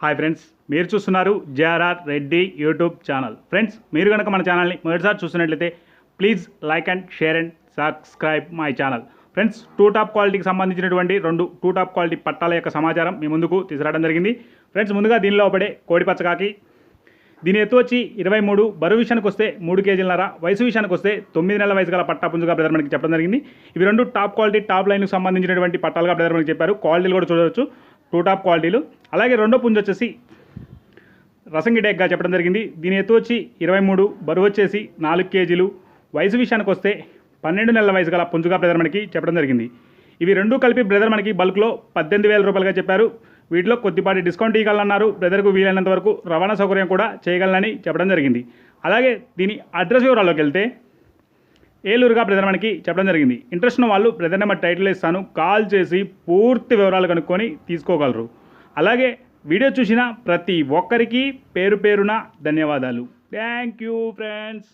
Hi friends, మీరు చూస్తున్నారు JRR Reddy YouTube channel. Friends, మీరు కనుక మన ఛానల్ని మొదటిసారి చూస్తున్నట్లయితే please like and share and subscribe my channel. Friends, two top క్వాలిటీకి సంబంధించినటువంటి టూ టాప్ క్వాలిటీ పట్టాల యొక్క సమాచారం మీ ముందుకు తీసుకురావడం జరిగింది. ఫ్రెండ్స్, ముందుగా దీనిలో పడే కోడి పచ్చకాకి, దీని ఎత్తు వచ్చి 23, బరువు విషయానికి వస్తే 3 కేజీలన్నర, వయసు విషయానికి వస్తే 9 నెలల వయసు గల పట్టా పుంజుగా బ్రదర్ మనకి చెప్పడం జరిగింది. ఇవి రెండు టాప్ క్వాలిటీ టాప్ లైన్కి సంబంధించినటువంటి పట్టాలుగా బ్రదర్ మనకి చెప్పారు. క్వాలిటీలు కూడా చూడవచ్చు, టూ టాప్ క్వాలిటీలు. అలాగే రెండో పుంజు వచ్చేసి రసంగి డేక్గా చెప్పడం జరిగింది. దీని ఎత్తు వచ్చి 23, బరువు వచ్చేసి 4 కేజీలు, వయసు విషయానికి వస్తే 12 నెలల వయసు గల పుంజుగా బ్రదర్ మనకి చెప్పడం జరిగింది. ఇవి రెండు కలిపి బ్రదర్ మనకి బల్క్లో 18,000 రూపాయలుగా చెప్పారు. వీటిలో కొద్దిపాటి డిస్కౌంట్ ఇవ్వాలన్నారు. బ్రదర్కు వీలైనంత వరకు రవాణా సౌకర్యం కూడా చేయగలనని చెప్పడం జరిగింది. అలాగే దీని అడ్రస్ వివరాల్లోకి వెళ్తే ఏలూరుగా బ్రదర్ మనకి చెప్పడం జరిగింది. ఇంట్రెస్ట్ ఉన్న వాళ్ళు బ్రదర్ నెంబర్ టైటిల్ ఇస్తాను, కాల్ చేసి పూర్తి వివరాలు కనుక్కొని తీసుకోగలరు. అలాగే వీడియో చూసిన ప్రతి ఒక్కరికి పేరు పేరున ధన్యవాదాలు. Thank you friends.